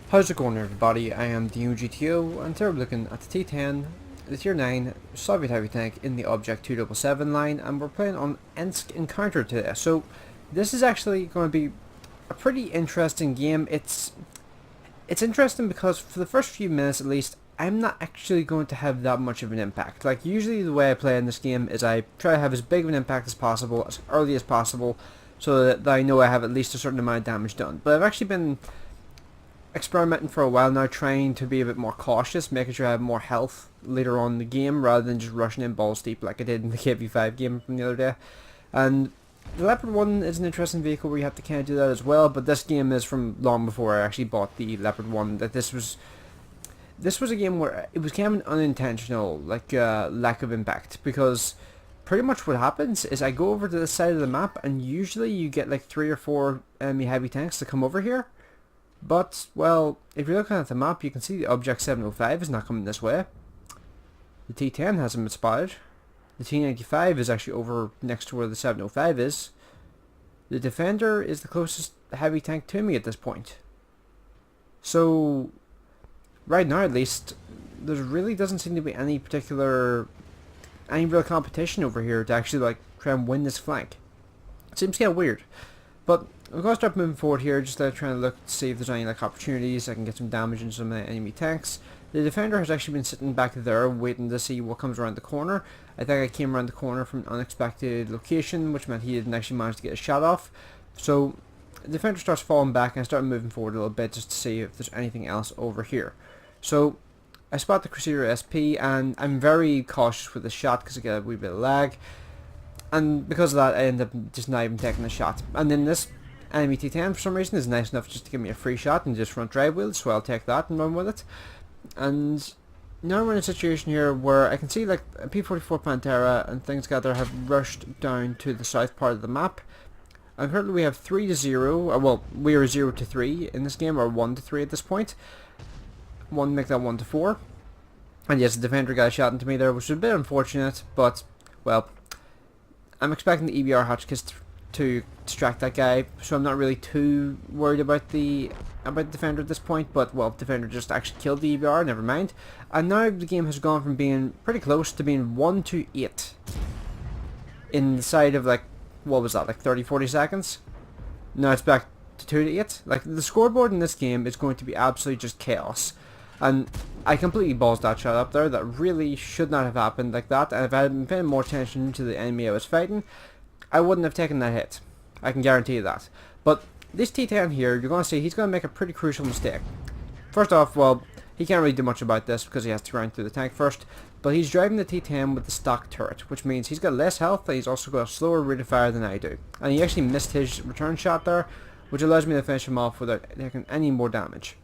How's it going, everybody? I am DeanoGTO, and today we're looking at the T-10, the Tier 9 Soviet heavy tank in the Object 277 line, and we're playing on Ensk Encounter today. So this is actually going to be a pretty interesting game. It's interesting because for the first few minutes at least, I'm not actually going to have that much of an impact. Like, usually the way I play in this game is I try to have as big of an impact as possible, as early as possible, so that I know I have at least a certain amount of damage done. But I've actually been experimenting for a while now, trying to be a bit more cautious, making sure I have more health later on in the game rather than just rushing in balls deep like I did in the KV5 game from the other day. And the Leopard 1 is an interesting vehicle where you have to kind of do that as well, but this game is from long before I actually bought the Leopard 1, that this was a game where it was kind of an unintentional lack of impact, because pretty much what happens is I go over to the side of the map and usually you get like 3 or 4 enemy heavy tanks to come over here. But, well, if you're looking at the map, you can see the Object 705 is not coming this way. The T-10 hasn't been spotted. The T-95 is actually over next to where the 705 is. The Defender is the closest heavy tank to me at this point. So, right now at least, there really doesn't seem to be any real competition over here to actually try and win this flank. It seems kind of weird. But I'm going to start moving forward here, just trying to look to see if there's any opportunities I can get some damage into some enemy tanks. The Defender has actually been sitting back there waiting to see what comes around the corner. I think I came around the corner from an unexpected location, which meant he didn't actually manage to get a shot off. So the Defender starts falling back and I start moving forward a little bit just to see if there's anything else over here. So I spot the Crusader SP and I'm very cautious with the shot because I get a wee bit of lag. And because of that, I end up just not even taking the shot. And then this enemy T-10 for some reason is nice enough just to give me a free shot and just front drive wheel, so I'll take that and run with it. And now we're in a situation here where I can see like a P-44 Pantera and things like that have rushed down to the south part of the map. And currently we have 3-0, well, we are 0-3 in this game, or 1-3 at this point. Make that 1-4. And yes, the Defender got a shot into me there, which is a bit unfortunate, but, well, I'm expecting the EBR Hotchkiss to distract that guy, so I'm not really too worried about the Defender at this point. But, well, Defender just actually killed the EBR, never mind. And now the game has gone from being pretty close to being 1-8 inside of what was that, 30-40 seconds? Now it's back to 2-8. Like, the scoreboard in this game is going to be absolutely just chaos. And I completely balls that shot up there. That really should not have happened like that. And if I had been paying more attention to the enemy I was fighting, I wouldn't have taken that hit. I can guarantee you that. But this T-10 here, you're going to see he's going to make a pretty crucial mistake. First off, well, he can't really do much about this because he has to run through the tank first. But he's driving the T-10 with the stock turret, which means he's got less health and he's also got a slower rate of fire than I do. And he actually missed his return shot there, which allows me to finish him off without taking any more damage.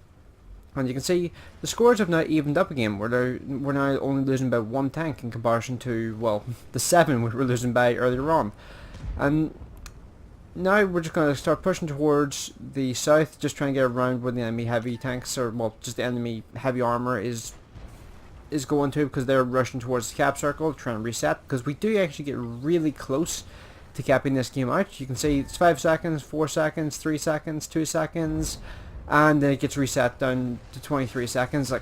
And you can see the scores have now evened up again, where we're now only losing by 1 tank in comparison to, well, the 7 we were losing by earlier on. And now we're just going to start pushing towards the south, just trying to get around where the enemy heavy tanks, or, well, just the enemy heavy armor is going to, because they're rushing towards the cap circle, trying to reset, because we do actually get really close to capping this game out. You can see it's 5 seconds, 4 seconds, 3 seconds, 2 seconds... and then it gets reset down to 23 seconds. Like,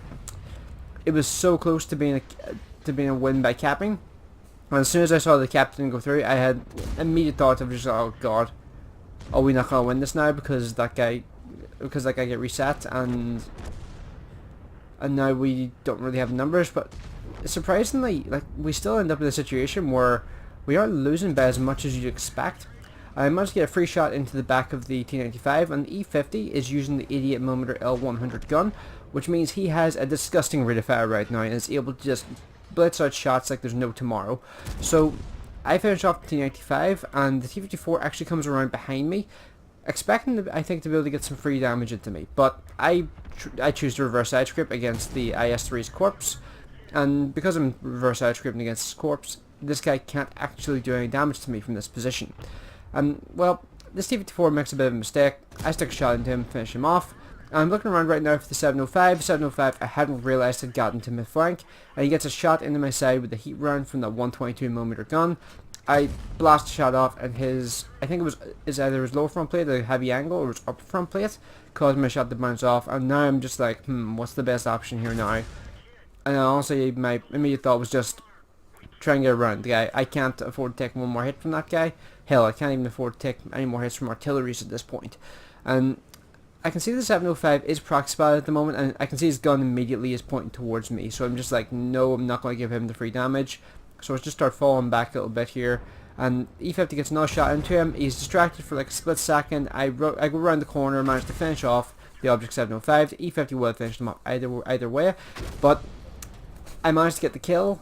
it was so close to being a win by capping. And as soon as I saw the captain go through, I had immediate thoughts of just, oh god, are we not gonna win this now because that guy get reset, and now we don't really have numbers. But surprisingly, we still end up in a situation where we are losing by as much as you'd expect. I managed to get a free shot into the back of the T-95, and the E-50 is using the 88mm L100 gun, which means he has a disgusting rate of fire right now and is able to just blitz out shots like there's no tomorrow. So I finish off the T-95, and the T-54 actually comes around behind me, expecting, I think, to be able to get some free damage into me. But I choose to reverse side script against the IS-3's corpse, and because I'm reverse side scripting against his corpse, this guy can't actually do any damage to me from this position. Well, this T-54 makes a bit of a mistake. I stick a shot into him, finish him off. I'm looking around right now for the 705. 705, I hadn't realised had gotten to my flank, and he gets a shot into my side with the heat round from that 122mm gun. I blast a shot off, and I think it was either his lower front plate, the heavy angle, or his upper front plate, caused my shot to bounce off, and now I'm just like, what's the best option here now? And honestly, my immediate thought was just try and get around the guy. I can't afford to take one more hit from that guy. Hell, I can't even afford to take any more hits from artilleries at this point. And I can see the 705 is proxy spot at the moment, and I can see his gun immediately is pointing towards me. So I'm just like, no, I'm not going to give him the free damage. So let's just start falling back a little bit here. And E50 gets another shot into him. He's distracted for like a split second. I go around the corner, manage to finish off the object 705. E50 would have finished him up either way. But I managed to get the kill.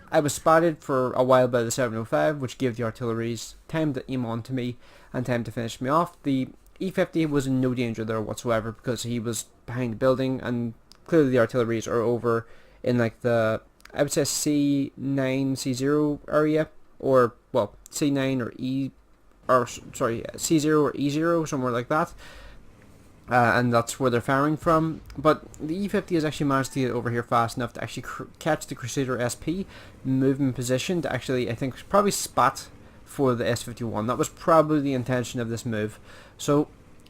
I was spotted for a while by the 705, which gave the artilleries time to aim onto me and time to finish me off. The E50 was in no danger there whatsoever because he was behind the building, and clearly the artilleries are over in like the, I would say C9, C0 area, or well, C9 or C0 or E0, somewhere like that. And that's where they're firing from. But the E50 has actually managed to get over here fast enough to actually catch the Crusader SP, move in position to actually, I think, probably spot for the S51. That was probably the intention of this move. So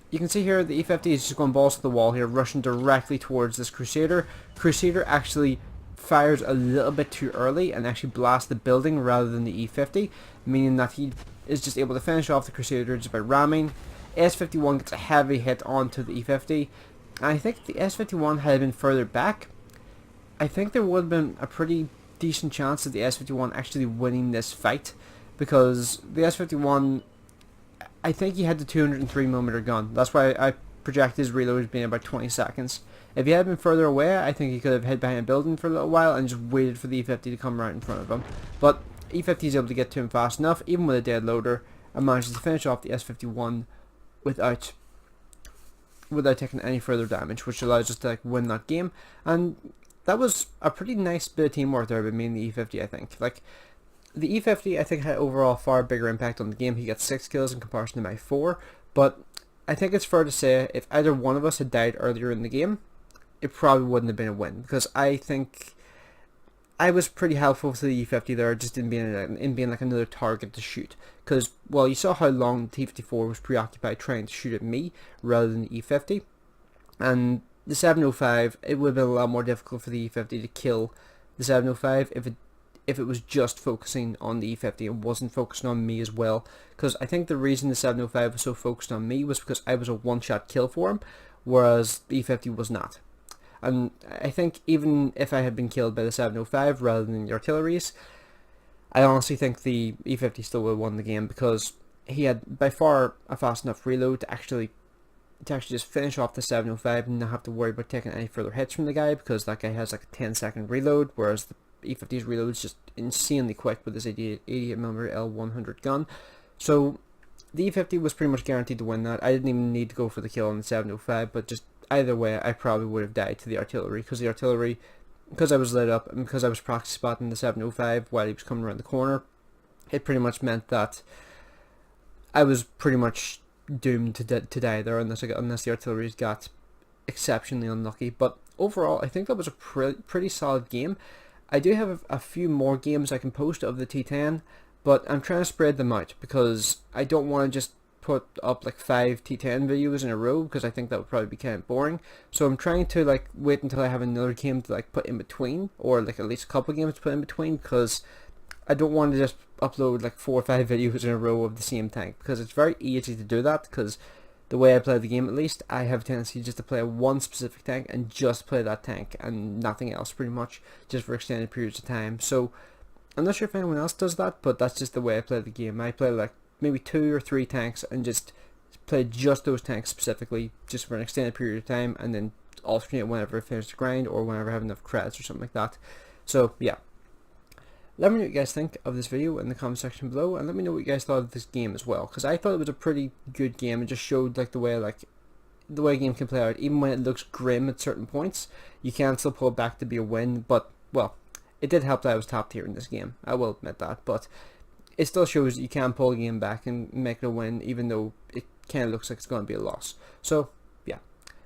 you can see here the E50 is just going balls to the wall here, rushing directly towards this Crusader. Crusader actually fires a little bit too early and actually blasts the building rather than the E50, meaning that he is just able to finish off the Crusader just by ramming. S51 gets a heavy hit onto the E50, and I think if the S51 had been further back, I think there would have been a pretty decent chance of the S51 actually winning this fight, because the S51, I think he had the 203mm gun. That's why I project his reload as being about 20 seconds. If he had been further away, I think he could have hid behind a building for a little while and just waited for the E50 to come right in front of him. But E50 is able to get to him fast enough, even with a dead loader, and manages to finish off the S51 without taking any further damage, which allows us to like win that game. And that was a pretty nice bit of teamwork there by me and the E50, I think. Like, the E50, I think, had overall far bigger impact on the game. He got 6 kills in comparison to my 4, but I think it's fair to say if either one of us had died earlier in the game, it probably wouldn't have been a win, because I think I was pretty helpful to the E50 there, just in being like another target to shoot. Because, well, you saw how long the T-54 was preoccupied trying to shoot at me rather than the E50. And the 705, it would have been a lot more difficult for the E50 to kill the 705 if it was just focusing on the E50 and wasn't focusing on me as well. Because I think the reason the 705 was so focused on me was because I was a one-shot kill for him, whereas the E50 was not. And I think even if I had been killed by the 705 rather than the artilleries, I honestly think the E50 still would have won the game, because he had by far a fast enough reload to actually just finish off the 705 and not have to worry about taking any further hits from the guy, because that guy has like a 10-second reload, whereas the E50's reload is just insanely quick with his 88mm L100 gun. So the E50 was pretty much guaranteed to win that. I didn't even need to go for the kill on the 705, but just either way I probably would have died to the artillery, because I was lit up and because I was proxy spotting the 705 while he was coming around the corner. It pretty much meant that I was pretty much doomed to die there unless the artilleries got exceptionally unlucky. But overall, I think that was a pretty solid game. I do have a few more games I can post of the T-10, but I'm trying to spread them out because I don't want to just put up like 5 T-10 videos in a row, because I think that would probably be kind of boring. So I'm trying to like wait until I have another game to like put in between, or like at least a couple of games to put in between, because I don't want to just upload like 4 or 5 videos in a row of the same tank, because it's very easy to do that, because the way I play the game, at least, I have a tendency just to play one specific tank and just play that tank and nothing else pretty much, just for extended periods of time. So I'm not sure if anyone else does that, but that's just the way I play the game. I play like maybe 2 or 3 tanks and just play just those tanks specifically, just for an extended period of time, and then alternate whenever I finish the grind or whenever I have enough credits or something like that. So yeah, let me know what you guys think of this video in the comment section below, and let me know what you guys thought of this game as well, because I thought it was a pretty good game. It just showed like the way a game can play out. Even when it looks grim at certain points, you can still pull it back to be a win. But well, it did help that I was top tier in this game, I will admit that, but it still shows that you can pull a game back and make it a win, even though it kind of looks like it's going to be a loss. So yeah,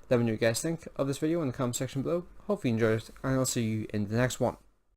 let me know what you guys think of this video in the comment section below. Hope you enjoyed it, and I'll see you in the next one.